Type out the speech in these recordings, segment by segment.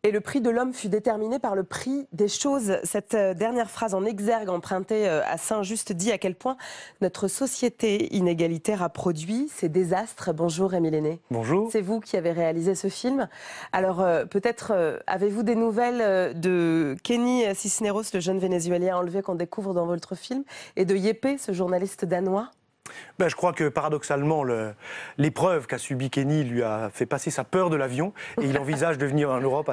Et le prix de l'homme fut déterminé par le prix des choses. Cette dernière phrase en exergue empruntée à Saint-Just dit à quel point notre société inégalitaire a produit ces désastres. Bonjour Rémi Lenné. Bonjour. C'est vous qui avez réalisé ce film. Alors peut-être avez-vous des nouvelles de Kenny Cisneros, le jeune Vénézuélien enlevé qu'on découvre dans votre film, et de Yépé, ce journaliste danois? Je crois que paradoxalement, l'épreuve qu'a subi Kenny lui a fait passer sa peur de l'avion et il envisage de venir en Europe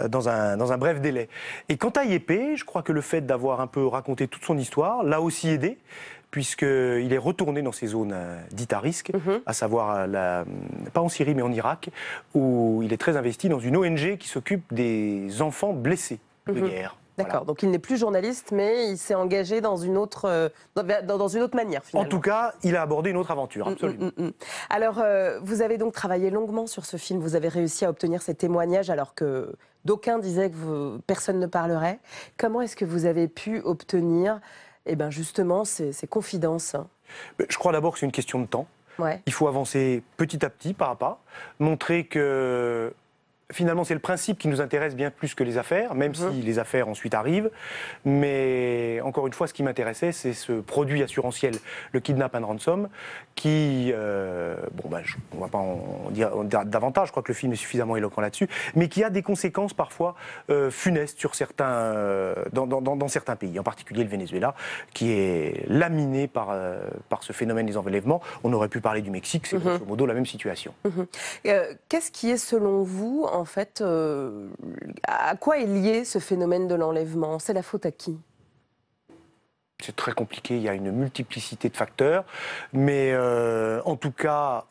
dans un bref délai. Et quant à Yépé, je crois que le fait d'avoir un peu raconté toute son histoire l'a aussi aidé, puisqu'il est retourné dans ces zones dites à risque, à savoir, pas en Syrie mais en Irak, où il est très investi dans une ONG qui s'occupe des enfants blessés de guerre. D'accord, Voilà. donc il n'est plus journaliste, mais il s'est engagé dans une autre manière, finalement. En tout cas, il a abordé une autre aventure, absolument. Alors, vous avez donc travaillé longuement sur ce film, vous avez réussi à obtenir ces témoignages alors que d'aucuns disaient que personne ne parlerait. Comment est-ce que vous avez pu obtenir justement ces confidences? Je crois d'abord que c'est une question de temps. Ouais. Il faut avancer petit à petit, pas à pas, montrer que finalement c'est le principe qui nous intéresse bien plus que les affaires, même si les affaires ensuite arrivent. Mais encore une fois, ce qui m'intéressait, c'est ce produit assurantiel, le kidnap and ransom, qui, on ne va pas en dire davantage, je crois que le film est suffisamment éloquent là-dessus, mais qui a des conséquences parfois funestes sur dans certains pays, en particulier le Venezuela, qui est laminé par ce phénomène des enlèvements. On aurait pu parler du Mexique, c'est grosso modo la même situation. Qu'est-ce qui est selon vous, en fait, à quoi est lié ce phénomène de l'enlèvement? C'est la faute à qui? C'est très compliqué, il y a une multiplicité de facteurs, mais en tout cas,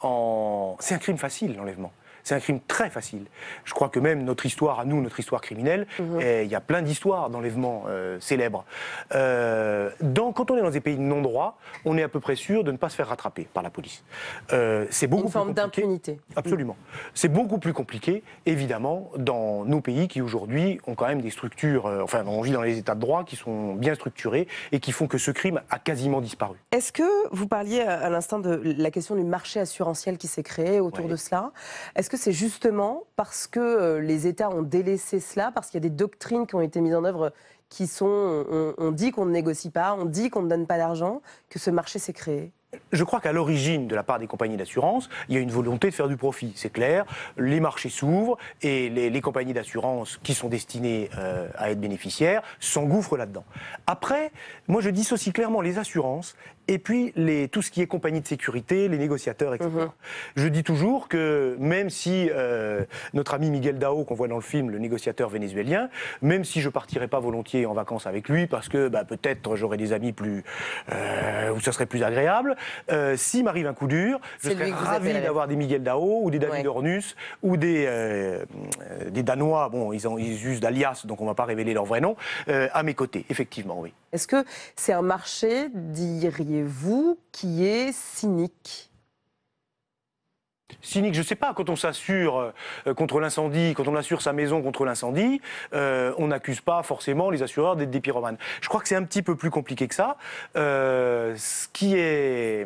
c'est un crime facile, l'enlèvement. C'est un crime très facile. Je crois que même notre histoire, à nous, notre histoire criminelle, il y a plein d'histoires d'enlèvements célèbres. Quand on est dans des pays de non-droit, on est à peu près sûr de ne pas se faire rattraper par la police. C'est beaucoup Une forme d'impunité. Absolument. C'est beaucoup plus compliqué, évidemment, dans nos pays qui, aujourd'hui, ont quand même des structures... on vit dans les états de droit qui sont bien structurés et qui font que ce crime a quasiment disparu. Est-ce que vous parliez à l'instant de la question du marché assurantiel qui s'est créé autour de cela? Est-ce que c'est justement parce que les États ont délaissé cela, parce qu'il y a des doctrines qui ont été mises en œuvre qui sont on dit qu'on ne négocie pas, on dit qu'on ne donne pas d'argent, que ce marché s'est créé? Je crois qu'à l'origine, de la part des compagnies d'assurance, il y a une volonté de faire du profit. C'est clair, les marchés s'ouvrent et les compagnies d'assurance qui sont destinées à être bénéficiaires s'engouffrent là-dedans. Après, moi je dissocie clairement les assurances et puis tout ce qui est compagnie de sécurité, les négociateurs, etc. Je dis toujours que même si notre ami Miguel Dao, qu'on voit dans le film, le négociateur vénézuélien, même si je ne partirais pas volontiers en vacances avec lui parce que peut-être j'aurais des amis où ça serait plus agréable, s'il m'arrive un coup dur, je serais ravi d'avoir des Miguel Dao ou des David Ornus ou des Danois, ils usent d'alias, donc on ne va pas révéler leur vrai nom, à mes côtés, effectivement, oui. Est-ce que c'est un marché, diriez-vous, qui est cynique? Cynique, je ne sais pas, quand on s'assure contre l'incendie, quand on assure sa maison contre l'incendie, on n'accuse pas forcément les assureurs d'être des pyromanes. Je crois que c'est un petit peu plus compliqué que ça. Ce qui est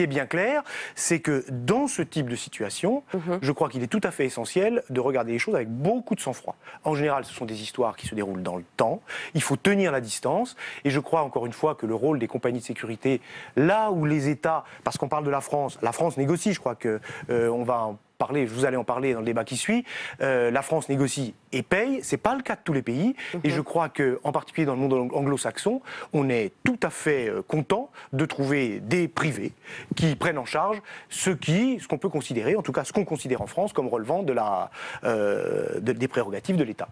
bien clair, c'est que dans ce type de situation, je crois qu'il est tout à fait essentiel de regarder les choses avec beaucoup de sang-froid. En général, ce sont des histoires qui se déroulent dans le temps. Il faut tenir la distance. Et je crois encore une fois que le rôle des compagnies de sécurité, là où les États, parce qu'on parle de la France négocie. Je crois que on va en parler, vous allez en parler dans le débat qui suit. La France négocie et paye. C'est pas le cas de tous les pays. Et je crois que, en particulier dans le monde anglo-saxon, on est tout à fait content de trouver des privés qui prennent en charge ce qu'on peut considérer, en tout cas ce qu'on considère en France comme relevant des prérogatives de l'État.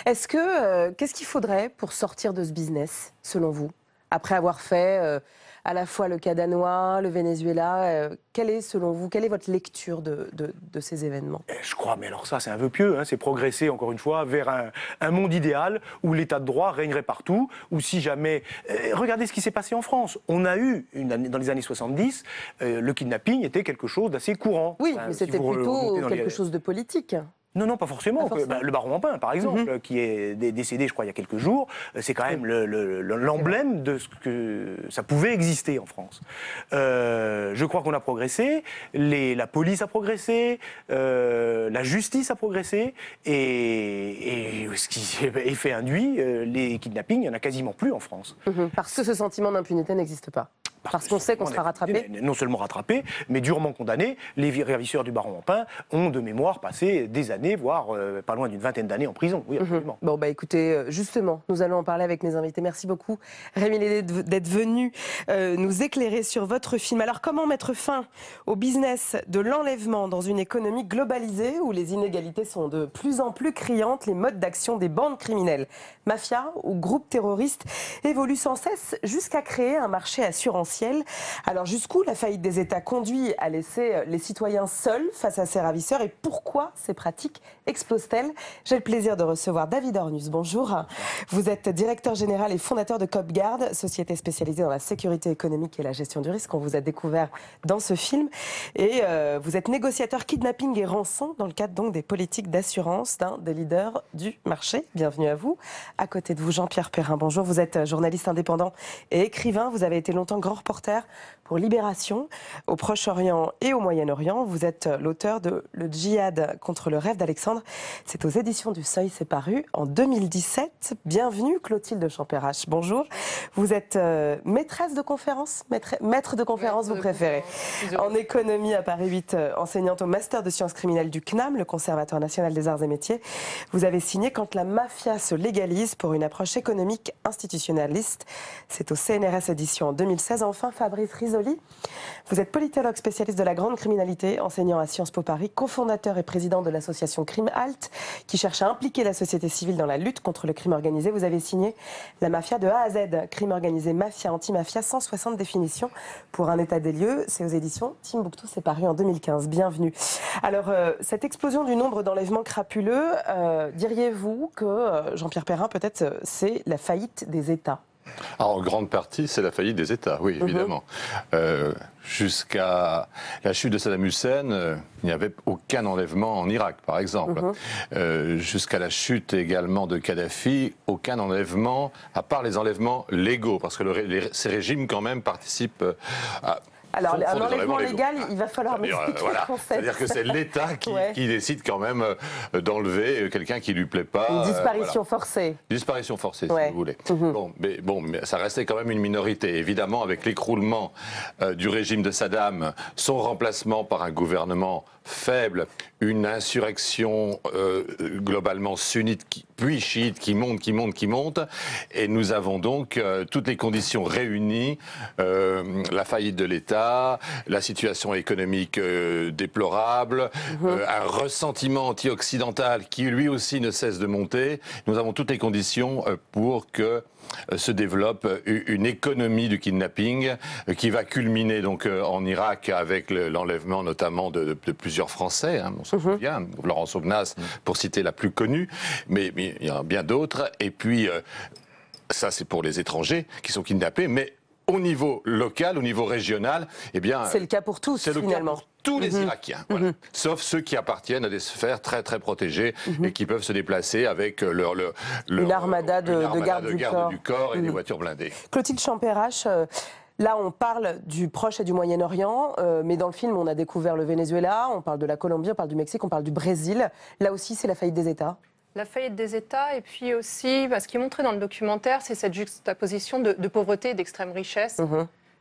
Qu'est-ce qu'il faudrait pour sortir de ce business, selon vous, après avoir fait à la fois le cas danois, le Venezuela, quelle est votre lecture de ces événements? Je crois, mais alors ça c'est un vœu pieux, c'est progresser encore une fois vers un monde idéal où l'état de droit régnerait partout, où si jamais... regardez ce qui s'est passé en France. On a eu, dans les années 70, le kidnapping était quelque chose d'assez courant. Oui, mais c'était plutôt quelque chose de politique. Non, non, pas forcément. Pas forcément. Le baron Empin, par exemple, qui est décédé, je crois, il y a quelques jours, c'est quand même l'emblème de ce que ça pouvait exister en France. Je crois qu'on a progressé, la police a progressé, la justice a progressé, et ce qui est fait induit, les kidnappings, il n'y en a quasiment plus en France. Parce que ce sentiment d'impunité n'existe pas. Parce qu'on sait qu'on sera rattrapé. Non seulement rattrapé, mais durement condamné. Les ravisseurs du baron Empin ont de mémoire passé des années, voire pas loin d'une vingtaine d'années en prison. Oui, absolument. Bon, bah écoutez, justement, nous allons en parler avec mes invités. Merci beaucoup, Rémi Lédé, d'être venu nous éclairer sur votre film. Alors, comment mettre fin au business de l'enlèvement dans une économie globalisée où les inégalités sont de plus en plus criantes? Les modes d'action des bandes criminelles, mafias ou groupes terroristes évoluent sans cesse jusqu'à créer un marché assurantiel. Alors, jusqu'où la faillite des États conduit à laisser les citoyens seuls face à ces ravisseurs, et pourquoi ces pratiques explosent-elles? J'ai le plaisir de recevoir David Ornus. Bonjour. Vous êtes directeur général et fondateur de Copgard, société spécialisée dans la sécurité économique et la gestion du risque. On vous a découvert dans ce film. Et vous êtes négociateur kidnapping et rançon dans le cadre donc des politiques d'assurance d'un des leaders du marché. Bienvenue à vous. À côté de vous, Jean-Pierre Perrin. Bonjour. Vous êtes journaliste indépendant et écrivain. Vous avez été longtemps grand reporter pour Libération au Proche-Orient et au Moyen-Orient. Vous êtes l'auteur de Le djihad contre le rêve d'Alexandre. C'est aux éditions du Seuil, c'est paru en 2017. Bienvenue Clotilde Champérache. Bonjour. Vous êtes maîtresse de conférence, maître de conférence, vous préférez, en économie à Paris 8, enseignante au master de sciences criminelles du CNAM, le Conservatoire national des arts et métiers. Vous avez signé Quand la mafia se légalise pour une approche économique institutionnaliste. C'est au CNRS édition en 2016. Enfin, Fabrice Risoli, vous êtes politologue spécialiste de la grande criminalité, enseignant à Sciences Po Paris, cofondateur et président de l'association Crime Halt, qui cherche à impliquer la société civile dans la lutte contre le crime organisé. Vous avez signé La mafia de A à Z, crime organisé, mafia, anti-mafia, 160 définitions pour un état des lieux. C'est aux éditions Timbuktu, c'est paru en 2015. Bienvenue. Alors, cette explosion du nombre d'enlèvements crapuleux, diriez-vous que, Jean-Pierre Perrin, peut-être, c'est la faillite des États? Alors, en grande partie, c'est la faillite des États, oui, évidemment. Jusqu'à la chute de Saddam Hussein, il n'y avait aucun enlèvement en Irak, par exemple. Jusqu'à la chute également de Kadhafi, aucun enlèvement, à part les enlèvements légaux, parce que ces régimes, quand même, participent à... Alors, un enlèvement légal, il va falloir m'expliquer le concept. C'est-à-dire que c'est l'État qui décide quand même d'enlever quelqu'un qui ne lui plaît pas. Une disparition forcée. Disparition forcée, si vous voulez. Mais ça restait quand même une minorité. Évidemment, avec l'écroulement du régime de Saddam, son remplacement par un gouvernement faible, une insurrection globalement sunnite, puis chiite, qui monte. Et nous avons donc toutes les conditions réunies, la faillite de l'État, la situation économique déplorable, un ressentiment anti-occidental qui lui aussi ne cesse de monter. Nous avons toutes les conditions pour que se développe une économie du kidnapping qui va culminer donc en Irak avec l'enlèvement notamment de plusieurs Français, on s'en souvient, Laurence Aubenas pour citer la plus connue, mais il y en a bien d'autres. Et puis ça c'est pour les étrangers qui sont kidnappés, mais au niveau local, au niveau régional, eh bien... C'est le cas pour tous, finalement. Pour tous les Irakiens, voilà. Sauf ceux qui appartiennent à des sphères très très protégées et qui peuvent se déplacer avec une armada de garde du corps et des voitures blindées. Clotilde Champérache, là on parle du Proche et du Moyen-Orient, mais dans le film on a découvert le Venezuela, on parle de la Colombie, on parle du Mexique, on parle du Brésil. Là aussi c'est la faillite des États. La faillite des États, et puis aussi, ce qui est montré dans le documentaire, c'est cette juxtaposition de pauvreté et d'extrême richesse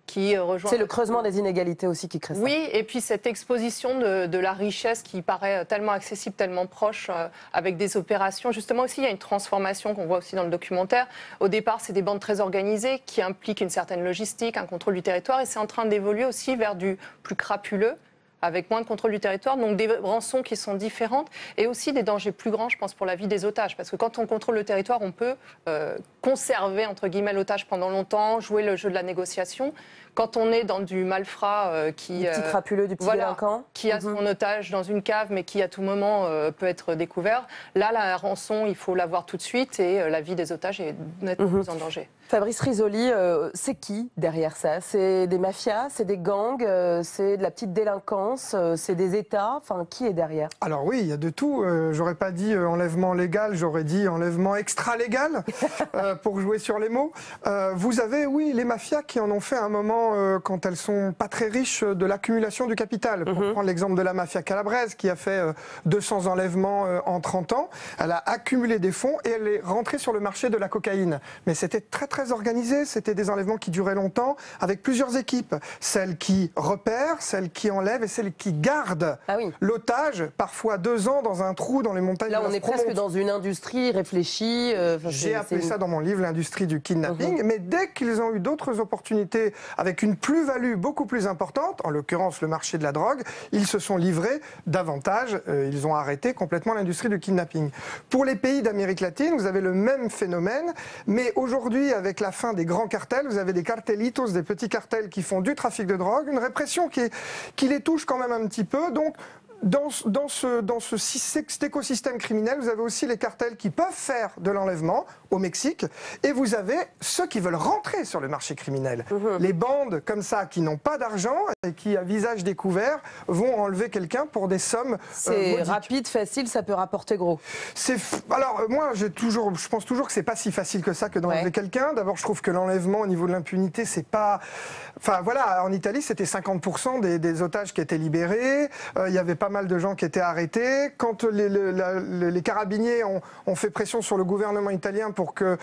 qui rejoint... C'est le creusement des inégalités aussi qui crée ça. Oui, et puis cette exposition de la richesse qui paraît tellement accessible, tellement proche, avec des opérations. Justement aussi, il y a une transformation qu'on voit aussi dans le documentaire. Au départ, c'est des bandes très organisées qui impliquent une certaine logistique, un contrôle du territoire, et c'est en train d'évoluer aussi vers du plus crapuleux, avec moins de contrôle du territoire, donc des rançons qui sont différentes et aussi des dangers plus grands, je pense, pour la vie des otages. Parce que quand on contrôle le territoire, on peut conserver, entre guillemets, l'otage pendant longtemps, jouer le jeu de la négociation. Quand on est dans du malfrat du petit crapuleux, du petit délinquant, qui a son otage dans une cave, mais qui à tout moment peut être découvert, là, la rançon, il faut l'avoir tout de suite et la vie des otages est nettement plus en danger. Fabrice Risoli, c'est qui derrière ça? C'est des mafias, c'est des gangs, c'est de la petite délinquance? finance, c'est des États. Enfin, qui est derrière? Alors oui, il y a de tout. J'aurais pas dit enlèvement légal, j'aurais dit enlèvement extra-légal pour jouer sur les mots. Vous avez, oui, les mafias qui en ont fait un moment, quand elles sont pas très riches, de l'accumulation du capital. Pour prendre l'exemple de la mafia calabraise qui a fait 200 enlèvements en 30 ans, elle a accumulé des fonds et elle est rentrée sur le marché de la cocaïne. Mais c'était très très organisé, c'était des enlèvements qui duraient longtemps, avec plusieurs équipes. Celles qui repèrent, celles qui enlèvent et celles qui gardent l'otage, parfois 2 ans dans un trou dans les montagnes. Là, on est presque dans une industrie réfléchie. J'ai appelé ça dans mon livre l'industrie du kidnapping. Mais dès qu'ils ont eu d'autres opportunités avec une plus-value beaucoup plus importante, en l'occurrence le marché de la drogue, ils se sont livrés davantage. Ils ont arrêté complètement l'industrie du kidnapping. Pour les pays d'Amérique latine, vous avez le même phénomène. Mais aujourd'hui, avec la fin des grands cartels, vous avez des cartelitos, des petits cartels qui font du trafic de drogue, une répression qui les touche quand même un petit peu. Donc, cet écosystème criminel, vous avez aussi les cartels qui peuvent faire de l'enlèvement au Mexique, et vous avez ceux qui veulent rentrer sur le marché criminel. Les bandes comme ça qui n'ont pas d'argent et qui, à visage découvert, vont enlever quelqu'un pour des sommes c'est rapide, facile, ça peut rapporter gros. Alors moi, je pense toujours que c'est pas si facile que ça que d'enlever quelqu'un. D'abord, je trouve que l'enlèvement au niveau de l'impunité, c'est pas... Enfin voilà, en Italie, c'était 50% des otages qui étaient libérés. Il y avait pas mal de gens qui étaient arrêtés. Quand les carabiniers ont fait pression sur le gouvernement italien pour que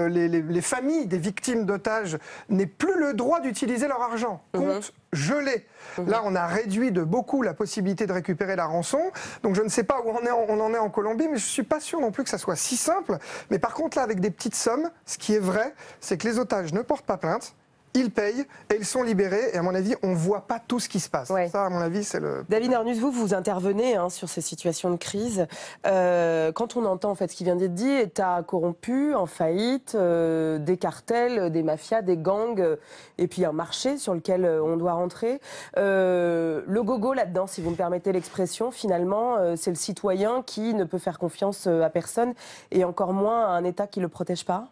les familles des victimes d'otages n'aient plus le droit d'utiliser leur argent, compte gelé. Là, on a réduit de beaucoup la possibilité de récupérer la rançon. Donc je ne sais pas où on en est en Colombie, mais je ne suis pas sûr non plus que ça soit si simple. Mais par contre, là, avec des petites sommes, ce qui est vrai, c'est que les otages ne portent pas plainte. Ils payent et ils sont libérés. Et à mon avis, on ne voit pas tout ce qui se passe. Ça, à mon avis, c'est le... David Arnus, vous intervenez sur ces situations de crise. Quand on entend en fait, ce qui vient d'être dit, État corrompu, en faillite, des cartels, des mafias, des gangs, et puis un marché sur lequel on doit rentrer. Le gogo là-dedans, si vous me permettez l'expression, finalement, c'est le citoyen qui ne peut faire confiance à personne, et encore moins à un État qui ne le protège pas.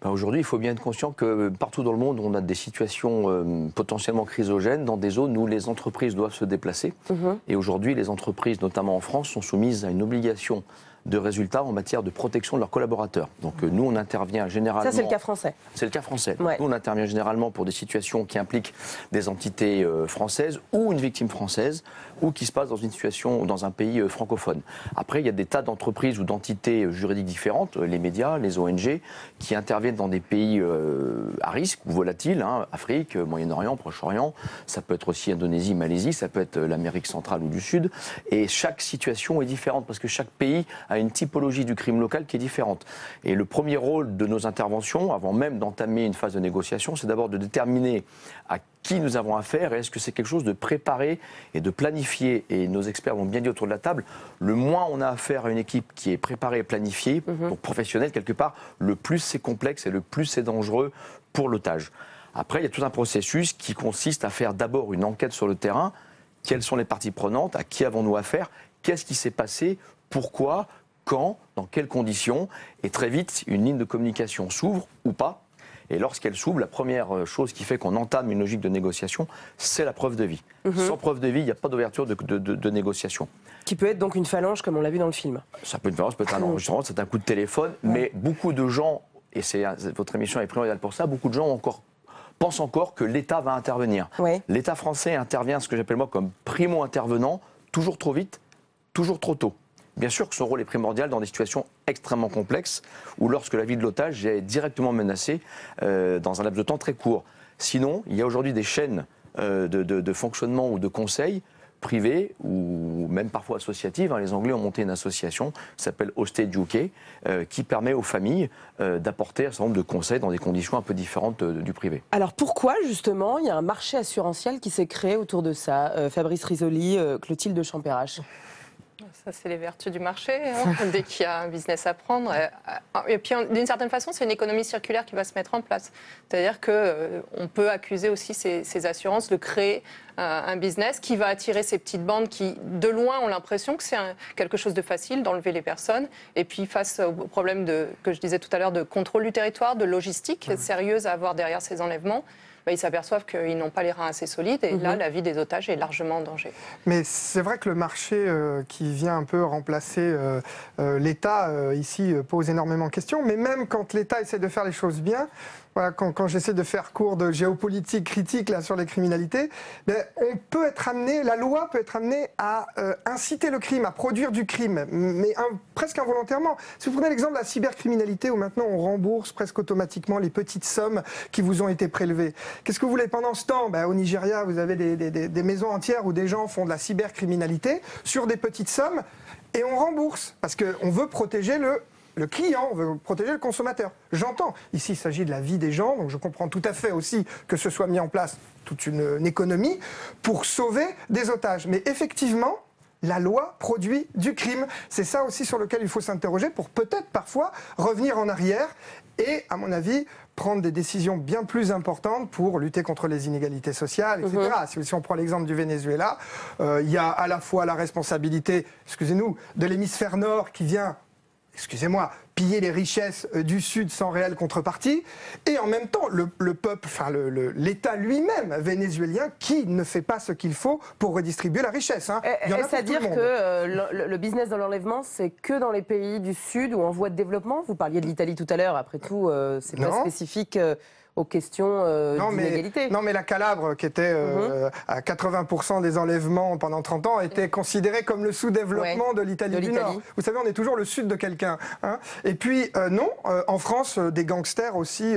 Aujourd'hui, il faut bien être conscient que partout dans le monde, on a des situations potentiellement chrysogènes dans des zones où les entreprises doivent se déplacer. Et aujourd'hui, les entreprises, notamment en France, sont soumises à une obligation de résultats en matière de protection de leurs collaborateurs. Donc nous, on intervient généralement... Ça, c'est le cas français. C'est le cas français. Nous, on intervient généralement pour des situations qui impliquent des entités françaises ou une victime française, ou qui se passe dans une situation, dans un pays francophone. Après, il y a des tas d'entreprises ou d'entités juridiques différentes, les médias, les ONG, qui interviennent dans des pays à risque ou volatiles, Afrique, Moyen-Orient, Proche-Orient, ça peut être aussi Indonésie, Malaisie, ça peut être l'Amérique centrale ou du Sud. Et chaque situation est différente, parce que chaque pays a une typologie du crime local qui est différente. Et le premier rôle de nos interventions, avant même d'entamer une phase de négociation, c'est d'abord de déterminer à qui nous avons affaire et est-ce que c'est quelque chose de préparé et de planifié. Et nos experts l'ont bien dit autour de la table, le moins on a affaire à une équipe qui est préparée et planifiée, donc professionnelle quelque part, le plus c'est complexe et le plus c'est dangereux pour l'otage. Après, il y a tout un processus qui consiste à faire d'abord une enquête sur le terrain. Quelles sont les parties prenantes? À qui avons-nous affaire? Qu'est-ce qui s'est passé? Pourquoi? Quand? Dans quelles conditions? Et très vite, une ligne de communication s'ouvre ou pas. Et lorsqu'elle s'ouvre, la première chose qui fait qu'on entame une logique de négociation, c'est la preuve de vie. Sans preuve de vie, il n'y a pas d'ouverture de négociation. Qui peut être donc une phalange, comme on l'a vu dans le film. Ça peut être une phalange, ça peut être un enregistrement, c'est un coup de téléphone. Mais beaucoup de gens, et votre émission est primordiale pour ça, beaucoup de gens pensent encore que l'État va intervenir. L'État français intervient, ce que j'appelle moi comme primo-intervenant, toujours trop vite, toujours trop tôt. Bien sûr que son rôle est primordial dans des situations extrêmement complexes où lorsque la vie de l'otage est directement menacée dans un laps de temps très court. Sinon, il y a aujourd'hui des chaînes de fonctionnement ou de conseils privées ou même parfois associatives. Les Anglais ont monté une association qui s'appelle Hostage UK qui permet aux familles d'apporter un certain nombre de conseils dans des conditions un peu différentes du privé. Alors pourquoi justement il y a un marché assurantiel qui s'est créé autour de ça? Fabrice Risoli, Clotilde Champérache. Ça, c'est les vertus du marché, dès qu'il y a un business à prendre. Et puis, d'une certaine façon, c'est une économie circulaire qui va se mettre en place. C'est-à-dire qu'on peut accuser aussi ces assurances de créer un business qui va attirer ces petites bandes qui, de loin, ont l'impression que c'est quelque chose de facile d'enlever les personnes. Et puis, face au problème que je disais tout à l'heure de contrôle du territoire, de logistique sérieuse à avoir derrière ces enlèvements, ils s'aperçoivent qu'ils n'ont pas les reins assez solides. Et là, la vie des otages est largement en danger. Mais c'est vrai que le marché qui vient un peu remplacer l'État, ici, pose énormément de questions. Mais même quand l'État essaie de faire les choses bien, voilà, quand j'essaie de faire cours de géopolitique critique là, sur les criminalités, on peut être amené, la loi peut être amenée à inciter le crime, à produire du crime, mais presque involontairement. Si vous prenez l'exemple de la cybercriminalité, où maintenant on rembourse presque automatiquement les petites sommes qui vous ont été prélevées. Qu'est-ce que vous voulez pendant ce temps? Au Nigeria, vous avez des maisons entières où des gens font de la cybercriminalité sur des petites sommes, et on rembourse, parce qu'on veut protéger le client, on veut protéger le consommateur. J'entends. Ici, il s'agit de la vie des gens, donc je comprends tout à fait aussi que ce soit mis en place toute une économie pour sauver des otages. Mais effectivement, la loi produit du crime. C'est ça aussi sur lequel il faut s'interroger pour peut-être parfois revenir en arrière et, à mon avis, prendre des décisions bien plus importantes pour lutter contre les inégalités sociales, etc. Si on prend l'exemple du Venezuela, il y a à la fois la responsabilité, excusez-nous, de l'hémisphère nord qui vient, excusez-moi, piller les richesses du Sud sans réelle contrepartie, et en même temps le peuple, enfin l'État lui-même vénézuélien qui ne fait pas ce qu'il faut pour redistribuer la richesse. Est-ce à dire que le business de l'enlèvement, c'est que dans les pays du Sud ou en voie de développement? Vous parliez de l'Italie tout à l'heure, après tout, c'est pas spécifique aux questions d'inégalité. Non, mais la Calabre, qui était à 80% des enlèvements pendant 30 ans, était considérée comme le sous-développement de l'Italie du Nord. Vous savez, on est toujours le sud de quelqu'un. Et puis, non, en France, des gangsters aussi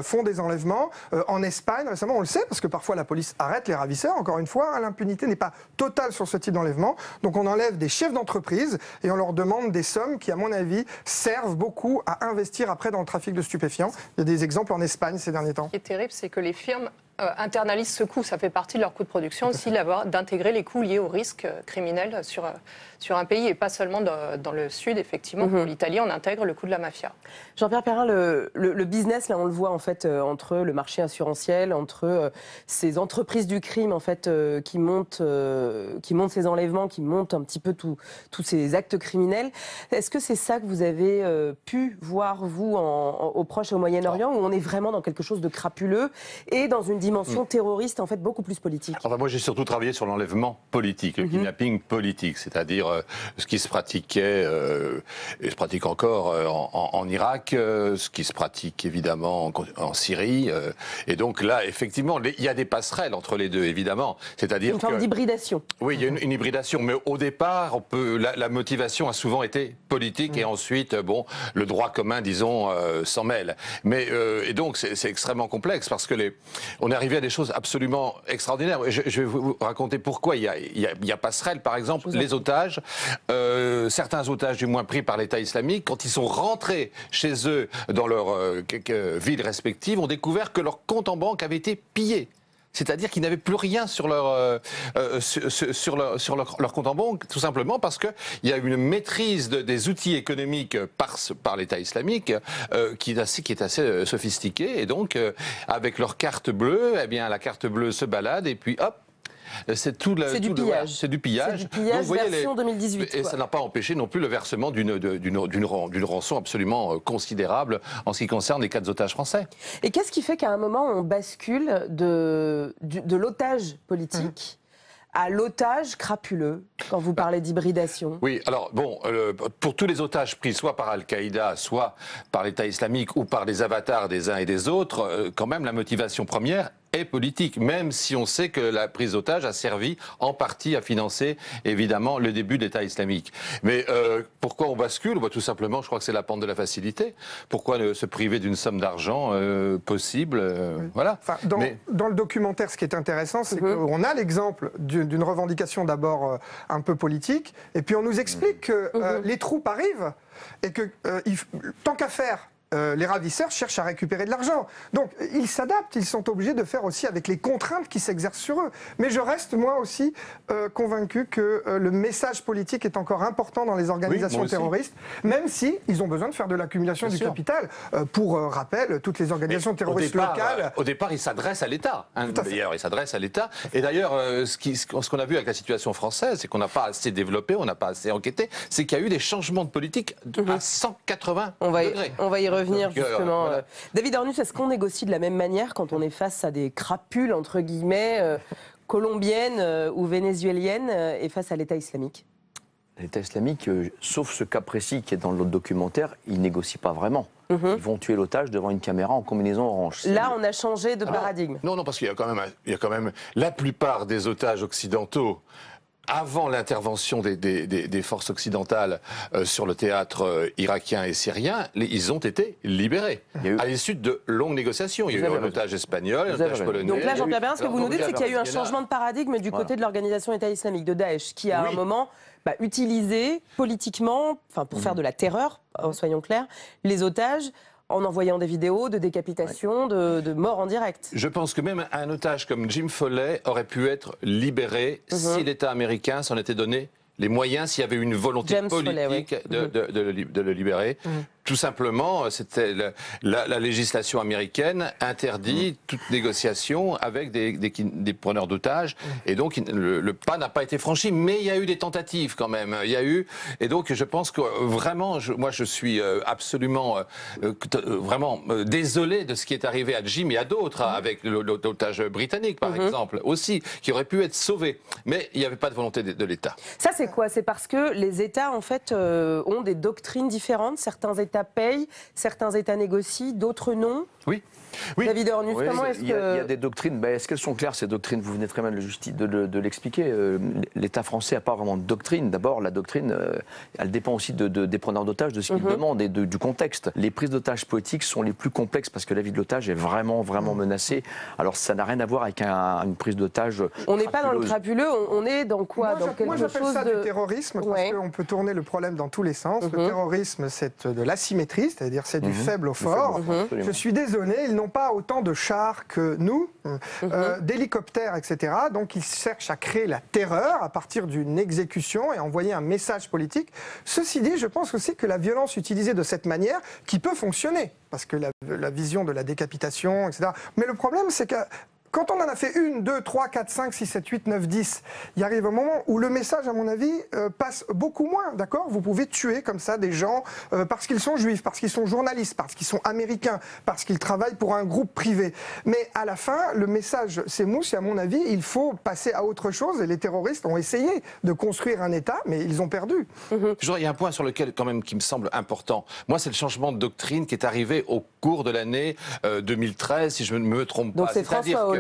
font des enlèvements. En Espagne, récemment, on le sait, parce que parfois la police arrête les ravisseurs. Encore une fois, l'impunité n'est pas totale sur ce type d'enlèvement. Donc on enlève des chefs d'entreprise et on leur demande des sommes qui, à mon avis, servent beaucoup à investir après dans le trafic de stupéfiants. Il y a des exemples en Espagne ces derniers temps. Ce qui est terrible, c'est que les firmes internalisent ce coût. Ça fait partie de leur coût de production aussi, d'intégrer les coûts liés au risque criminel sur un pays et pas seulement dans le Sud, effectivement. Pour l'Italie, on intègre le coût de la mafia. Jean-Pierre Perrin, le business, là, on le voit en fait entre le marché assurantiel, entre ces entreprises du crime en fait qui montent ces enlèvements, qui montent un petit peu tous ces actes criminels. Est-ce que c'est ça que vous avez pu voir, vous, au Proche et au Moyen-Orient, où on est vraiment dans quelque chose de crapuleux et dans une dimension terroriste en fait beaucoup plus politique? Enfin, moi, j'ai surtout travaillé sur l'enlèvement politique, le kidnapping politique, c'est-à-dire ce qui se pratiquait, et se pratique encore en Irak, ce qui se pratique évidemment en Syrie. Et donc là, effectivement, il y a des passerelles entre les deux, évidemment. C'est-à-dire une forme d'hybridation. Oui, il y a une hybridation, mais au départ, la motivation a souvent été politique et ensuite, le droit commun, disons, s'en mêle. Mais et donc c'est extrêmement complexe parce que on est arrivé à des choses absolument extraordinaires. Je vais vous raconter pourquoi il y a passerelle, par exemple, les otages, certains otages du moins pris par l'État islamique, quand ils sont rentrés chez eux dans leur villes respectives, ont découvert que leur compte en banque avait été pillé. C'est-à-dire qu'ils n'avaient plus rien sur leur compte en banque, tout simplement parce qu'il y a une maîtrise des outils économiques par l'État islamique qui est assez sophistiquée. Et donc, avec leur carte bleue, eh bien, la carte bleue se balade et puis hop, c'est du pillage. C'est du pillage. C'est du pillage version 2018. Et ça n'a pas empêché non plus le versement d'une rançon absolument considérable en ce qui concerne les 4 otages français. Et qu'est-ce qui fait qu'à un moment on bascule de l'otage politique à l'otage crapuleux, quand vous parlez d'hybridation? Oui, alors pour tous les otages pris soit par Al-Qaïda, soit par l'État islamique ou par les avatars des uns et des autres, quand même la motivation première est politique, même si on sait que la prise d'otage a servi en partie à financer, évidemment, le début de l'État islamique. Mais pourquoi on bascule? Tout simplement, je crois que c'est la pente de la facilité. Pourquoi se priver d'une somme d'argent possible Voilà. Enfin, dans le documentaire, ce qui est intéressant, c'est qu'on a l'exemple d'une revendication d'abord un peu politique, et puis on nous explique que les troupes arrivent, et que tant qu'à faire, les ravisseurs cherchent à récupérer de l'argent. Donc, ils s'adaptent, ils sont obligés de faire aussi avec les contraintes qui s'exercent sur eux. Mais je reste, moi aussi, convaincu que le message politique est encore important dans les organisations terroristes, même si ils ont besoin de faire de l'accumulation du capital. Pour rappel, toutes les organisations terroristes locales... Au départ, ils s'adressent à l'État. D'ailleurs, ils s'adressent à l'État. Et d'ailleurs, ce qu'on a vu avec la situation française, c'est qu'on n'a pas assez développé, on n'a pas assez enquêté, c'est qu'il y a eu des changements de politique à 180 degrés. On va y revenir. revenir Donc, justement. voilà. David Ornus, est-ce qu'on négocie de la même manière quand on est face à des crapules, entre guillemets, colombiennes ou vénézuéliennes et face à l'État islamique? L'État islamique, sauf ce cas précis qui est dans l'autre documentaire, il ne négocie pas vraiment. Ils vont tuer l'otage devant une caméra en combinaison orange. Là, on a changé de paradigme. Non, parce qu'il y a quand même la plupart des otages occidentaux. Avant l'intervention des forces occidentales sur le théâtre irakien et syrien, ils ont été libérés à l'issue de longues négociations. Il y a eu un otage espagnol, un otage polonais. Donc là, Jean-Pierre Bérard, ce que vous nous dites, c'est qu'il y a eu un changement de paradigme du côté de l'organisation État islamique, de Daesh, qui à un moment utilisé politiquement, pour faire de la terreur, soyons clairs, les otages, en envoyant des vidéos de décapitation, de morts en direct. Je pense que même un otage comme Jim Foley aurait pu être libéré si l'État américain s'en était donné les moyens, s'il y avait une volonté politique de le libérer. Tout simplement, c'était la législation américaine interdit toute négociation avec des preneurs d'otages. Et donc, le pas n'a pas été franchi, mais il y a eu des tentatives quand même. Il y a eu, et donc, je pense que vraiment, moi, je suis absolument, vraiment désolé de ce qui est arrivé à Jim et à d'autres, avec l'otage britannique, par exemple, aussi, qui aurait pu être sauvé. Mais il n'y avait pas de volonté de l'État. Ça, c'est quoi? C'est parce que les États, en fait, ont des doctrines différentes. Certains États payent, certains États négocient, d'autres non. Oui. David Ornus, comment est-ce que... Il y a des doctrines, est-ce qu'elles sont claires ces doctrines? Vous venez très bien de l'expliquer. L'État français n'a pas vraiment de doctrine. D'abord, la doctrine, elle dépend aussi des preneurs d'otages, de ce qu'ils demandent et du contexte. Les prises d'otages politiques sont les plus complexes parce que la vie de l'otage est vraiment menacée. Alors ça n'a rien à voir avec une prise d'otage. On n'est pas dans le crapuleux, on est dans quoi? Moi j'appelle ça du terrorisme parce qu'on peut tourner le problème dans tous les sens. Le terrorisme, c'est de l'asymétrie, c'est-à-dire c'est du faible au fort. Je suis désolé, ils n'ont pas autant de chars que nous, d'hélicoptères, etc. Donc ils cherchent à créer la terreur à partir d'une exécution et envoyer un message politique. Ceci dit, je pense aussi que la violence utilisée de cette manière, qui peut fonctionner, parce que la vision de la décapitation, etc. Mais le problème, c'est que quand on en a fait 1, 2, 3, 4, 5, 6, 7, 8, 9, 10, il arrive un moment où le message, à mon avis, passe beaucoup moins, d'accord? Vous pouvez tuer comme ça des gens parce qu'ils sont juifs, parce qu'ils sont journalistes, parce qu'ils sont américains, parce qu'ils travaillent pour un groupe privé. Mais à la fin, le message s'émousse et à mon avis, il faut passer à autre chose. Et les terroristes ont essayé de construire un État, mais ils ont perdu. Il y a un point sur lequel, quand même, qui me semble important. Moi, c'est le changement de doctrine qui est arrivé au cours de l'année 2013, si je ne me trompe pas. Donc c'est François Hollande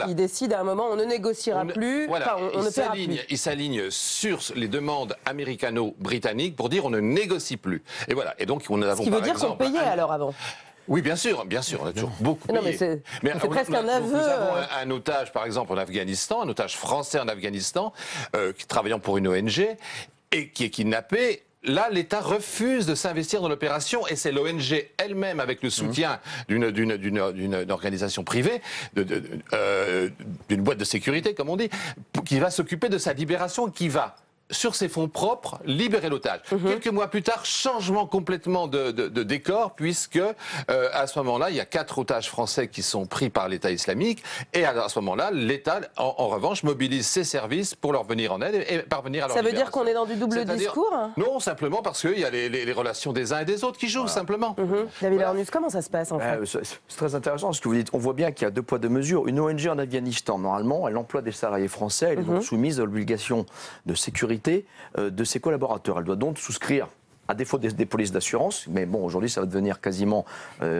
qui décide à un moment, on ne négociera plus, on ne paiera plus. Il s'aligne sur les demandes américano-britanniques pour dire on ne négocie plus. Et voilà. Et donc, on a Ce qui veut dire qu'on payait alors avant. Oui, bien sûr, on a toujours beaucoup payé. Non, mais c'est presque un aveu. Nous avons un otage, par exemple, en Afghanistan, un otage français en Afghanistan, travaillant pour une ONG, et qui est kidnappé. Là, l'État refuse de s'investir dans l'opération et c'est l'ONG elle-même, avec le soutien d'une organisation privée, d'une boîte de sécurité, comme on dit, qui va s'occuper de sa libération, qui va, sur ses fonds propres, libérer l'otage. Quelques mois plus tard, changement complètement de décor, puisque à ce moment-là, il y a 4 otages français qui sont pris par l'État islamique, et à ce moment-là, l'État, en revanche, mobilise ses services pour leur venir en aide et parvenir à leur libération. Ça veut dire qu'on est dans du double discours? Non, simplement parce qu'il y a les relations des uns et des autres qui jouent, simplement. David Ornus, comment ça se passe en fait? C'est très intéressant ce que vous dites. On voit bien qu'il y a 2 poids 2 mesures. Une ONG en Afghanistan, normalement, elle emploie des salariés français, elle est donc soumise à l'obligation de sécurité de ses collaborateurs. Elle doit donc souscrire, à défaut des polices d'assurance, mais bon, aujourd'hui ça va devenir quasiment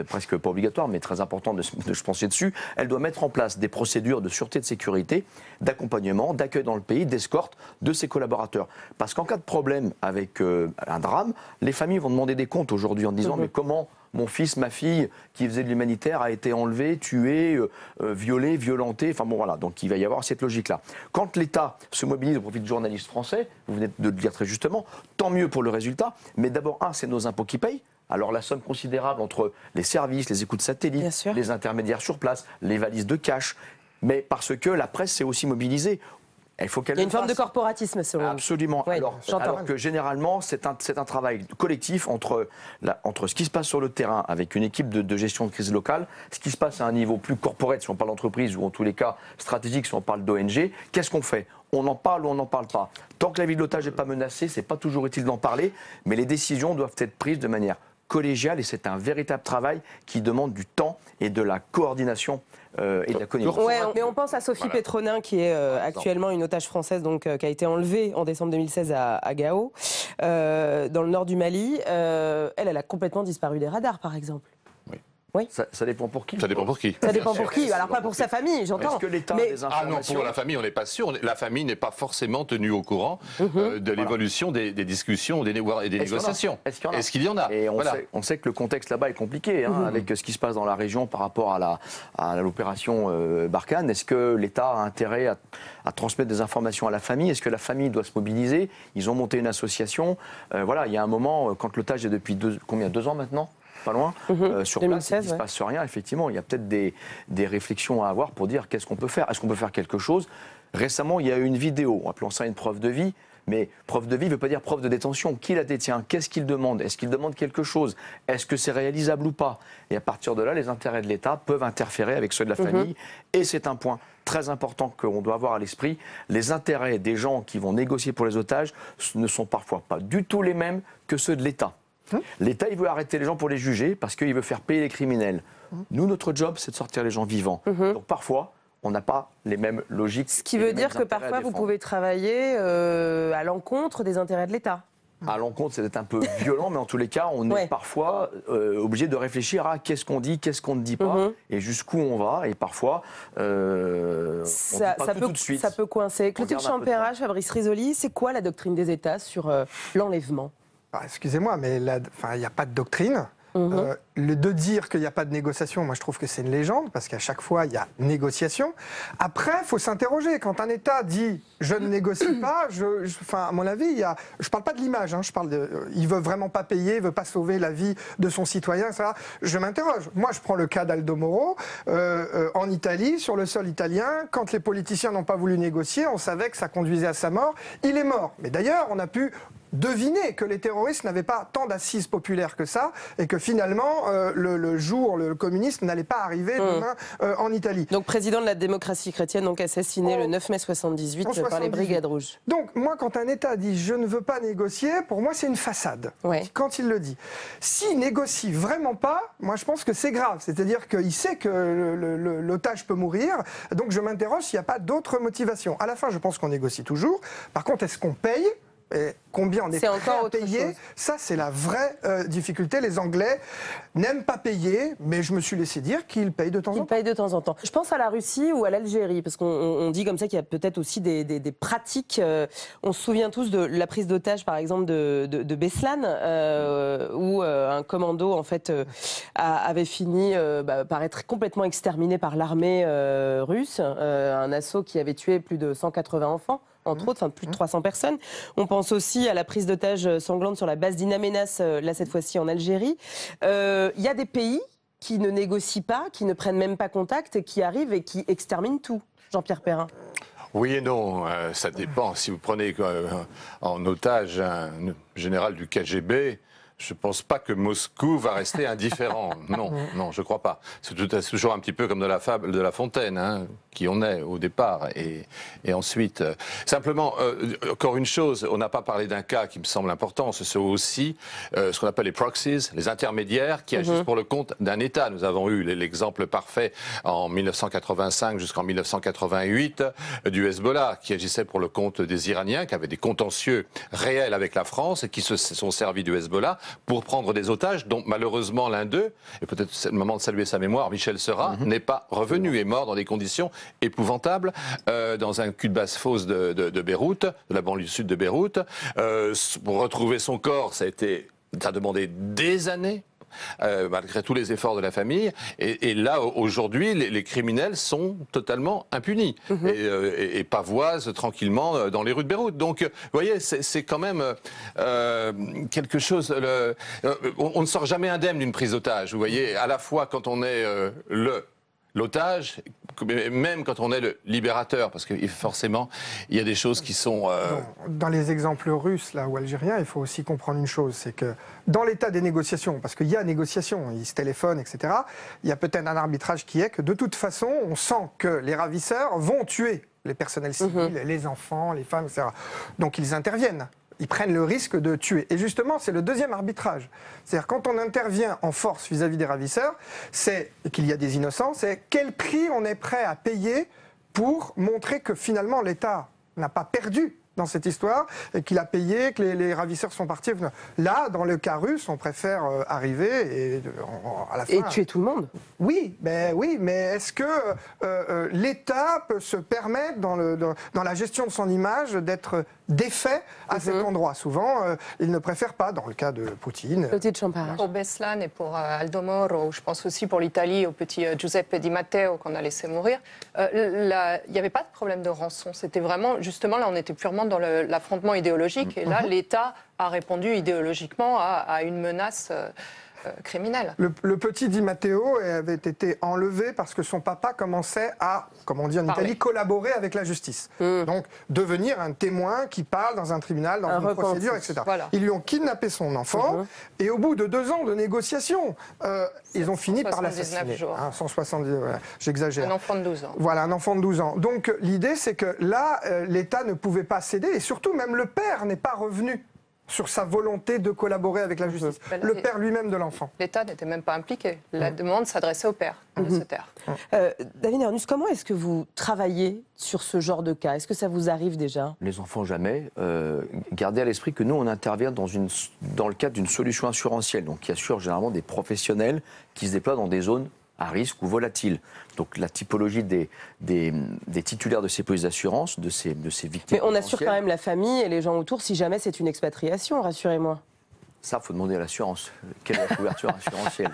presque pas obligatoire, mais très important de se pencher dessus. Elle doit mettre en place des procédures de sûreté, de sécurité, d'accompagnement, d'accueil dans le pays, d'escorte de ses collaborateurs. Parce qu'en cas de problème avec un drame, les familles vont demander des comptes aujourd'hui en disant mais comment mon fils, ma fille, qui faisait de l'humanitaire, a été enlevé, tué, violé, violenté. Enfin bon, voilà. Donc il va y avoir cette logique-là. Quand l'État se mobilise au profit de journalistes français, vous venez de le dire très justement, tant mieux pour le résultat. Mais d'abord, c'est nos impôts qui payent. Alors la somme considérable entre les services, les écoutes satellites, les intermédiaires sur place, les valises de cash. Mais parce que la presse s'est aussi mobilisée. Il y a une forme de corporatisme, selon vous. Absolument. Ouais, alors que généralement, c'est un travail collectif entre ce qui se passe sur le terrain avec une équipe de gestion de crise locale, ce qui se passe à un niveau plus corporate, si on parle d'entreprise, ou en tous les cas stratégique, si on parle d'ONG. Qu'est-ce qu'on fait? On en parle ou on n'en parle pas? Tant que la vie de l'otage n'est pas menacée, c'est pas toujours utile d'en parler, mais les décisions doivent être prises de manière collégial et c'est un véritable travail qui demande du temps et de la coordination et de la connivence. Ouais, mais on pense à Sophie Pétronin qui est actuellement une otage française donc, qui a été enlevée en décembre 2016 à Gao, dans le nord du Mali. Elle a complètement disparu des radars, par exemple. Oui. Ça dépend pour qui. Ça dépend pour qui. Ça dépend pour qui. Alors pas pour sa famille, j'entends. Est-ce que l'État a des informations ? Ah non, pour la famille, on n'est pas sûr. La famille n'est pas forcément tenue au courant de l'évolution des discussions et des négociations. Est-ce qu'il y en a ? Et on sait que le contexte là-bas est compliqué, avec ce qui se passe dans la région par rapport à l'opération Barkhane. Est-ce que l'État a intérêt à transmettre des informations à la famille ? Est-ce que la famille doit se mobiliser ? Ils ont monté une association. Voilà, il y a un moment, quand l'otage est depuis 2 ans maintenant ? Pas loin, sur 2016, place, il ne se passe rien, effectivement. Il y a peut-être des réflexions à avoir pour dire qu'est-ce qu'on peut faire. Est-ce qu'on peut faire quelque chose ? Récemment, il y a eu une vidéo, appelons ça une preuve de vie, mais preuve de vie ne veut pas dire preuve de détention. Qui la détient ? Qu'est-ce qu'il demande ? Est-ce qu'il demande quelque chose ? Est-ce que c'est réalisable ou pas ? Et à partir de là, les intérêts de l'État peuvent interférer avec ceux de la famille. Et c'est un point très important qu'on doit avoir à l'esprit. Les intérêts des gens qui vont négocier pour les otages ne sont parfois pas du tout les mêmes que ceux de l'État. L'État, il veut arrêter les gens pour les juger parce qu'il veut faire payer les criminels. Nous, notre job, c'est de sortir les gens vivants. Donc parfois, on n'a pas les mêmes logiques. Ce qui veut dire que parfois, vous pouvez travailler à l'encontre des intérêts de l'État. À l'encontre, c'est peut-être un peu violent, mais en tous les cas, on est parfois obligé de réfléchir à qu'est-ce qu'on dit, qu'est-ce qu'on ne dit pas, et jusqu'où on va. Et parfois, ça peut tout de suite. Ça peut coincer. Clotilde Champéra, Fabrice Risoli, c'est quoi la doctrine des États sur l'enlèvement ? Excusez-moi, mais il n'y a pas de doctrine. De dire qu'il n'y a pas de négociation, moi je trouve que c'est une légende, parce qu'à chaque fois, il y a négociation. Après, il faut s'interroger. Quand un État dit « je ne négocie pas », à mon avis, je ne parle pas de l'image, je parle il ne veut vraiment pas payer, il ne veut pas sauver la vie de son citoyen, etc. Je m'interroge. Moi, je prends le cas d'Aldo Moro, en Italie, sur le sol italien, quand les politiciens n'ont pas voulu négocier, on savait que ça conduisait à sa mort. Il est mort. Mais d'ailleurs, on a pu deviner que les terroristes n'avaient pas tant d'assises populaires que ça, et que finalement, le communisme n'allait pas arriver demain en Italie. Donc président de la démocratie chrétienne, donc assassiné le 9 mai 78 par les Brigades Rouges. Donc moi, quand un État dit « je ne veux pas négocier », pour moi c'est une façade, quand il le dit. S'il négocie vraiment pas, moi je pense que c'est grave. C'est-à-dire qu'il sait que l'otage peut mourir, donc je m'interroge s'il n'y a pas d'autres motivations. À la fin, je pense qu'on négocie toujours. Par contre, est-ce qu'on paye ? Et combien on est prêt à payer, ça c'est la vraie difficulté. Les Anglais n'aiment pas payer, mais je me suis laissé dire qu'ils payent de temps en temps. Ils payent de temps en temps. Je pense à la Russie ou à l'Algérie, parce qu'on dit comme ça qu'il y a peut-être aussi des pratiques. On se souvient tous de la prise d'otage, par exemple, de Beslan, où un commando en fait avait fini par être complètement exterminé par l'armée russe, un assaut qui avait tué plus de 180 enfants. Entre autres, plus de 300 personnes. On pense aussi à la prise d'otages sanglante sur la base d'In Amenas, là cette fois-ci en Algérie. Il y a des pays qui ne négocient pas, qui ne prennent même pas contact, qui arrivent et qui exterminent tout. Jean-Pierre Perrin. Oui et non, ça dépend. Si vous prenez en otage un général du KGB, je ne pense pas que Moscou va rester indifférent. Non, je ne crois pas. C'est toujours un petit peu comme de la fable de La Fontaine, qui on est au départ. Et ensuite, simplement, encore une chose, on n'a pas parlé d'un cas qui me semble important, ce sont aussi ce qu'on appelle les proxies, les intermédiaires qui agissent pour le compte d'un État. Nous avons eu l'exemple parfait en 1985 jusqu'en 1988 du Hezbollah, qui agissait pour le compte des Iraniens, qui avaient des contentieux réels avec la France et qui se sont servis du Hezbollah pour prendre des otages, dont malheureusement l'un d'eux, et peut-être c'est le moment de saluer sa mémoire, Michel Serra, n'est pas revenu, est mort dans des conditions épouvantables, dans un cul de basse-fosse de Beyrouth, de la banlieue sud de Beyrouth. Pour retrouver son corps, ça a demandé des années. Malgré tous les efforts de la famille. Et là, aujourd'hui, les criminels sont totalement impunis et pavoisent tranquillement dans les rues de Beyrouth. Donc, vous voyez, c'est quand même quelque chose... on ne sort jamais indemne d'une prise d'otage. Vous voyez, à la fois quand on est l'otage, même quand on est le libérateur, parce que forcément, il y a des choses qui sont... Dans les exemples russes là, ou algériens, il faut aussi comprendre une chose, c'est que dans l'état des négociations, parce qu'il y a négociation, ils se téléphonent, etc., il y a peut-être un arbitrage qui est que de toute façon, on sent que les ravisseurs vont tuer les personnels civils, les enfants, les femmes, etc. Donc ils interviennent. ils prennent le risque de tuer. Et justement, c'est le deuxième arbitrage. C'est-à-dire quand on intervient en force vis-à-vis des ravisseurs, c'est qu'il y a des innocents, c'est quel prix on est prêt à payer pour montrer que finalement l'État n'a pas perdu dans cette histoire, et qu'il a payé, que les ravisseurs sont partis. Là, dans le cas russe, on préfère arriver et à la fin... Et tuer tout le monde. Oui, mais est-ce que l'État peut se permettre, dans la gestion de son image, d'être défait à cet endroit? Souvent, il ne préfère pas, dans le cas de Poutine. Petite Champard. Pour Beslan et pour Aldo Moro, je pense aussi pour l'Italie, au petit Giuseppe Di Matteo qu'on a laissé mourir, il n'y avait pas de problème de rançon. C'était vraiment, justement, là, on était purement dans l'affrontement idéologique. Et là, l'État a répondu idéologiquement à une menace criminelle. Le petit Di Matteo avait été enlevé parce que son papa commençait à, comme on dit en Italie, collaborer avec la justice. Donc, devenir un témoin qui parle dans un tribunal, dans une procédure, etc. Voilà. Ils lui ont kidnappé son enfant et au bout de 2 ans de négociations, ils ont fini par l'assassiner. 170, voilà, j'exagère. Un enfant de 12 ans. Voilà, un enfant de 12 ans. Donc, l'idée, c'est que là, l'État ne pouvait pas céder et surtout, même le père n'est pas revenu sur sa volonté de collaborer avec la justice. Le père lui-même de l'enfant. L'État n'était même pas impliqué. La demande s'adressait au père de se taire. David Ernus, comment est-ce que vous travaillez sur ce genre de cas? Est-ce que ça vous arrive déjà? Les enfants, jamais. Gardez à l'esprit que nous, on intervient dans le cadre d'une solution assurantielle, donc qui assure généralement des professionnels qui se déploient dans des zones à risque ou volatiles. Donc la typologie des titulaires de ces polices d'assurance, de ces victimes. Mais on assure quand même la famille et les gens autour si jamais c'est une expatriation, rassurez-moi. Ça, il faut demander à l'assurance. Quelle est la couverture assurantielle?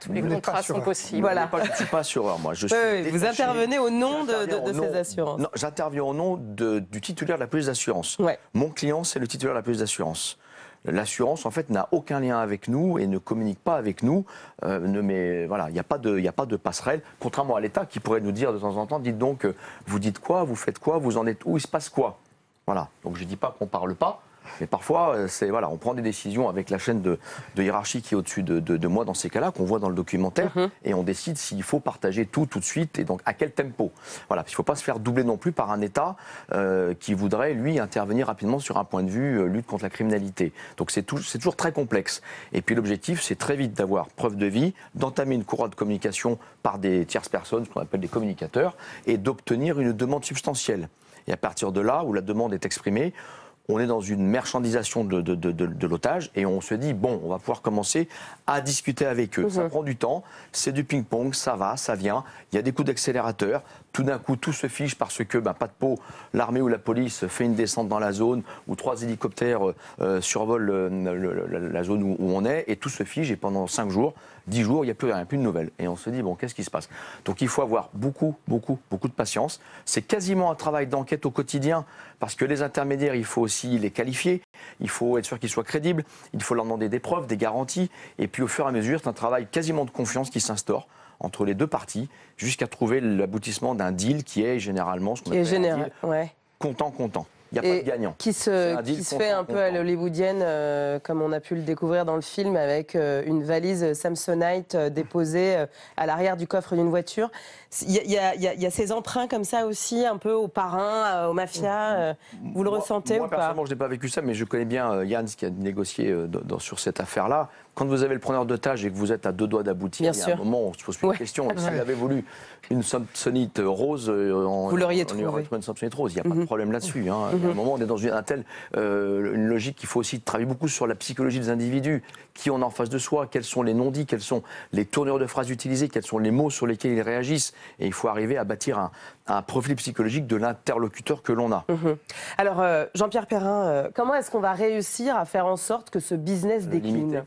Tous les contrats sont possibles. Voilà. Je ne suis pas assureur, moi. Vous intervenez au nom de ces assurances. Non, j'interviens au nom du titulaire de la police d'assurance. Ouais. Mon client, c'est le titulaire de la police d'assurance. L'assurance, en fait, n'a aucun lien avec nous et ne communique pas avec nous. Voilà, il n'y a pas de passerelle, contrairement à l'État qui pourrait nous dire de temps en temps, dites donc, vous dites quoi, vous faites quoi, vous en êtes où, il se passe quoi. Voilà, donc je ne dis pas qu'on ne parle pas. Mais parfois, voilà, on prend des décisions avec la chaîne de hiérarchie qui est au-dessus de moi dans ces cas-là, qu'on voit dans le documentaire, et on décide s'il faut partager tout de suite, et donc à quel tempo. Voilà, il ne faut pas se faire doubler non plus par un État qui voudrait, lui, intervenir rapidement sur un point de vue lutte contre la criminalité. Donc c'est toujours très complexe. Et puis l'objectif, c'est très vite d'avoir preuve de vie, d'entamer une courroie de communication par des tierces personnes, ce qu'on appelle des communicateurs, et d'obtenir une demande substantielle. Et à partir de là, où la demande est exprimée, on est dans une marchandisation de l'otage et on se dit, bon, on va pouvoir commencer à discuter avec eux. Ça prend du temps, c'est du ping-pong, ça va, ça vient, il y a des coups d'accélérateur. Tout d'un coup, tout se fiche parce que, pas de peau, l'armée ou la police fait une descente dans la zone, ou 3 hélicoptères survolent la zone où on est, et tout se fige, et pendant 5 jours, 10 jours, il n'y a plus rien, plus de nouvelles. Et on se dit, bon, qu'est-ce qui se passe? Donc il faut avoir beaucoup de patience. C'est quasiment un travail d'enquête au quotidien, parce que les intermédiaires, il faut aussi les qualifier, il faut être sûr qu'ils soient crédibles, il faut leur demander des preuves, des garanties, et puis au fur et à mesure, c'est un travail quasiment de confiance qui s'instaure entre les deux parties, jusqu'à trouver l'aboutissement d'un deal qui est généralement ce qu'on appelle un deal content. Il n'y a pas de gagnant. Qui se fait un peu à l'hollywoodienne, comme on a pu le découvrir dans le film, avec une valise Samsonite déposée à l'arrière du coffre d'une voiture. Il y a ces emprunts comme ça aussi, un peu aux parrains, aux mafias. Vous le ressentez ou pas? Personnellement, je n'ai pas vécu ça, mais je connais bien Yann, qui a négocié sur cette affaire-là. Quand vous avez le preneur d'otage et que vous êtes à 2 doigts d'aboutir, il y a un moment où on se pose plus de questions. S'il avait voulu une Samsonite rose, vous l'auriez trouvé. Une Samsonite rose. Il n'y a pas de problème là-dessus. À un moment, on est dans une logique qu'il faut aussi travailler beaucoup sur la psychologie des individus. Qui on a en face de soi, quels sont les non-dits, quelles sont les tournures de phrases utilisées, quels sont les mots sur lesquels ils réagissent. Et il faut arriver à bâtir un profil psychologique de l'interlocuteur que l'on a. Alors, Jean-Pierre Perrin, comment est-ce qu'on va réussir à faire en sorte que ce business décline?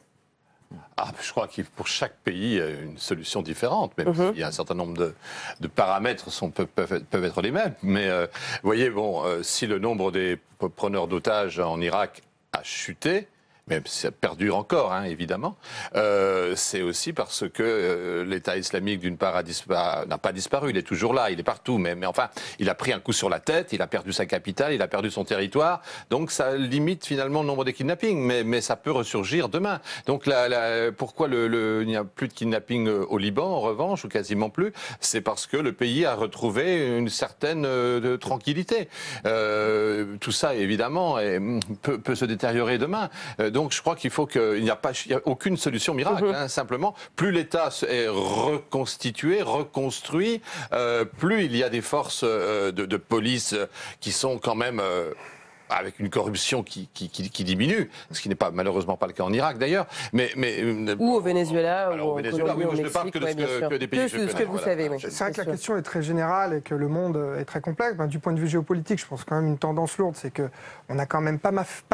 Je crois que pour chaque pays, il y a une solution différente, même s'il y a un certain nombre de paramètres peuvent être les mêmes. Mais vous voyez, si le nombre des preneurs d'otages en Irak a chuté, mais ça perdure encore, hein, évidemment, c'est aussi parce que l'État islamique, d'une part, n'a pas disparu, il est toujours là, il est partout, mais enfin, il a pris un coup sur la tête, il a perdu sa capitale, il a perdu son territoire, donc ça limite finalement le nombre de kidnappings, mais ça peut ressurgir demain. Donc pourquoi il n'y a plus de kidnapping au Liban, en revanche, ou quasiment plus? C'est parce que le pays a retrouvé une certaine tranquillité. Tout ça, évidemment, peut se détériorer demain. Donc je crois qu'il faut qu'il n'y a aucune solution miracle. Hein, simplement, plus l'État est reconstitué, reconstruit, plus il y a des forces de police qui sont quand même... avec une corruption qui diminue, ce qui n'est pas malheureusement pas le cas en Irak d'ailleurs, ou au Venezuela, ou au Venezuela, oui, je ne parle que des pays que je connais. Vous savez, c'est vrai que la question est très générale et que le monde est très complexe. Du point de vue géopolitique, je pense quand même une tendance lourde, c'est qu'on a quand même pas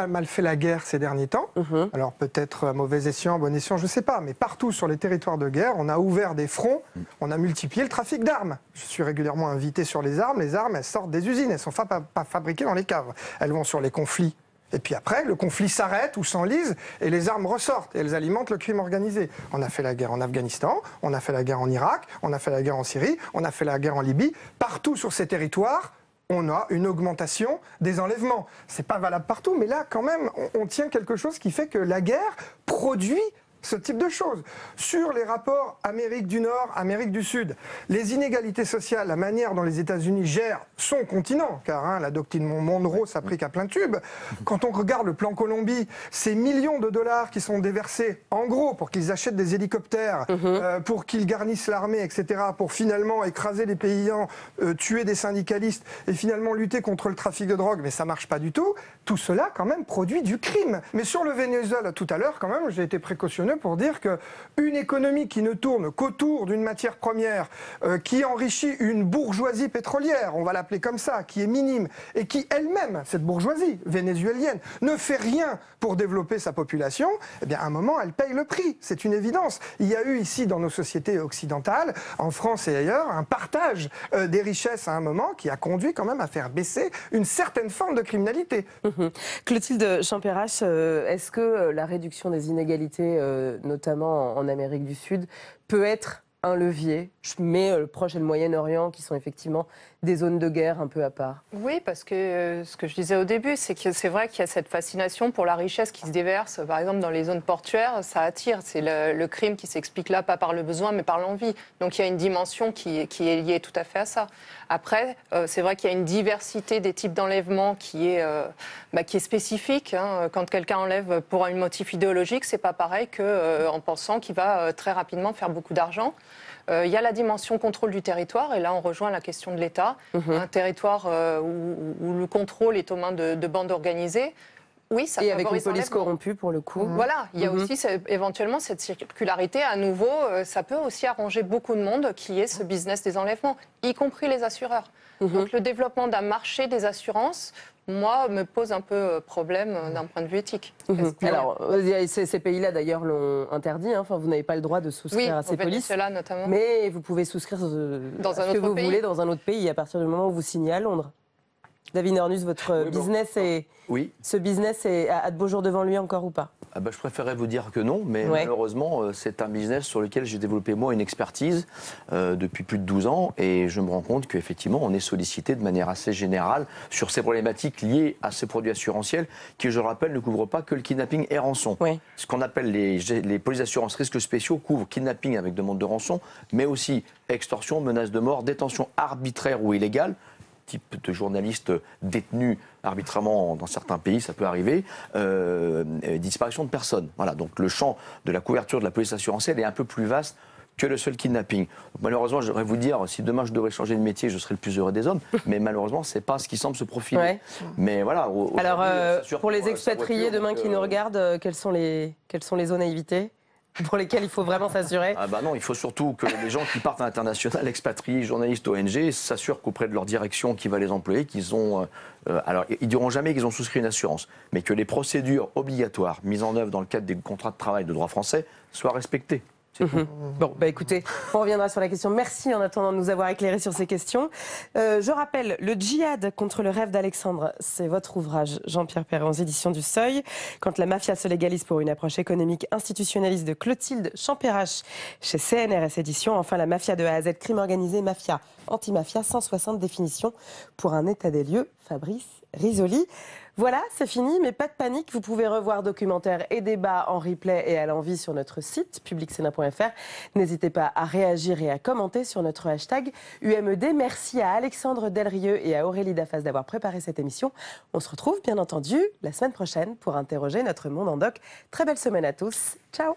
mal fait la guerre ces derniers temps. Alors peut-être à mauvais escient, bon escient, je ne sais pas, mais partout sur les territoires de guerre, on a ouvert des fronts, on a multiplié le trafic d'armes. Je suis régulièrement invité sur les armes, elles sortent des usines, elles ne sont pas fabriquées dans les caves. Elles vont sur les conflits. Et puis après, le conflit s'arrête ou s'enlise et les armes ressortent et elles alimentent le crime organisé. On a fait la guerre en Afghanistan, on a fait la guerre en Irak, on a fait la guerre en Syrie, on a fait la guerre en Libye. Partout sur ces territoires, on a une augmentation des enlèvements. C'est pas valable partout, mais là, quand même, on tient quelque chose qui fait que la guerre produit ce type de choses. Sur les rapports Amérique du Nord, Amérique du Sud, les inégalités sociales, la manière dont les États-Unis gèrent son continent, car la doctrine Monroe s'applique à plein tube. Quand on regarde le plan Colombie, ces millions de dollars qui sont déversés, en gros, pour qu'ils achètent des hélicoptères, pour qu'ils garnissent l'armée, etc., pour finalement écraser les paysans, tuer des syndicalistes et finalement lutter contre le trafic de drogue, mais ça marche pas du tout. Tout cela, quand même, produit du crime. Mais sur le Venezuela, tout à l'heure, quand même, j'ai été précautionneux pour dire qu'une économie qui ne tourne qu'autour d'une matière première, qui enrichit une bourgeoisie pétrolière, on va l'appeler comme ça, qui est minime, et qui elle-même, cette bourgeoisie vénézuélienne, ne fait rien pour développer sa population, eh bien à un moment, elle paye le prix. C'est une évidence. Il y a eu ici, dans nos sociétés occidentales, en France et ailleurs, un partage des richesses à un moment qui a conduit quand même à faire baisser une certaine forme de criminalité. Clotilde Champérache, est-ce que la réduction des inégalités notamment en Amérique du Sud, peut être un levier, mais le Proche et le Moyen-Orient, qui sont effectivement des zones de guerre un peu à part? Oui, parce que ce que je disais au début, c'est que c'est vrai qu'il y a cette fascination pour la richesse qui se déverse, par exemple dans les zones portuaires, ça attire. C'est le crime qui s'explique là, pas par le besoin, mais par l'envie. Donc il y a une dimension qui est liée tout à fait à ça. Après, c'est vrai qu'il y a une diversité des types d'enlèvement qui est spécifique. Hein. Quand quelqu'un enlève pour un motif idéologique, c'est pas pareil qu'en pensant qu'il va très rapidement faire beaucoup d'argent. Il y a la dimension contrôle du territoire, et là on rejoint la question de l'État. Un territoire où le contrôle est aux mains de bandes organisées. Oui, ça et avec une police corrompue pour le coup. Voilà, il y a aussi éventuellement cette circularité. À nouveau, ça peut aussi arranger beaucoup de monde qui est ce business des enlèvements, y compris les assureurs. Donc le développement d'un marché des assurances, moi, me pose un peu problème d'un point de vue éthique. Alors, ces pays-là, d'ailleurs, l'ont interdit. Hein. Enfin, vous n'avez pas le droit de souscrire à ces polices. Notamment. Mais vous pouvez souscrire dans un ce que vous pays. voulez dans un autre pays à partir du moment où vous signez à Londres. David Ornus, votre business ce business a de beaux jours devant lui encore ou pas? Je préférerais vous dire que non, mais malheureusement, c'est un business sur lequel j'ai développé moi une expertise depuis plus de 12 ans, et je me rends compte qu'effectivement, on est sollicité de manière assez générale sur ces problématiques liées à ces produits assurantiels qui, je le rappelle, ne couvrent pas que le kidnapping et rançon. Ce qu'on appelle les polices d'assurance risques spéciaux couvrent kidnapping avec demande de rançon, mais aussi extorsion, menace de mort, détention arbitraire ou illégale, type de journalistes détenus arbitrairement dans certains pays, ça peut arriver, disparition de personnes. Voilà, donc le champ de la couverture de la police assurantielle est un peu plus vaste que le seul kidnapping. Donc, malheureusement, je devrais vous dire, si demain je devrais changer de métier, je serais le plus heureux des hommes, mais malheureusement, c'est pas ce qui semble se profiler. Mais voilà. Alors, pour les expatriés demain qui nous regardent, quelles sont les zones à éviter pour lesquels il faut vraiment s'assurer? Non, il faut surtout que les gens qui partent à l'international, expatriés, journalistes, ONG, s'assurent qu'auprès de leur direction qui va les employer, qu'ils ont... alors, ils diront jamais qu'ils ont souscrit une assurance, mais que les procédures obligatoires mises en œuvre dans le cadre des contrats de travail de droit français soient respectées. Bon, écoutez, on reviendra sur la question. Merci en attendant de nous avoir éclairé sur ces questions. Je rappelle, Le djihad contre le rêve d'Alexandre, c'est votre ouvrage, Jean-Pierre Perret, aux éditions du Seuil. Quand la mafia se légalise pour une approche économique institutionnaliste de Clotilde Champérache chez CNRS Éditions. Enfin, la mafia de A à Z, crime organisé, mafia, anti-mafia, 160 définitions pour un état des lieux. Fabrice Risoli. Voilà, c'est fini, mais pas de panique. Vous pouvez revoir documentaires et débats en replay et à l'envie sur notre site publicsena.fr. N'hésitez pas à réagir et à commenter sur notre hashtag UMED. Merci à Alexandre Delrieux et à Aurélie Dafaz d'avoir préparé cette émission. On se retrouve bien entendu la semaine prochaine pour interroger notre monde en doc. Très belle semaine à tous. Ciao.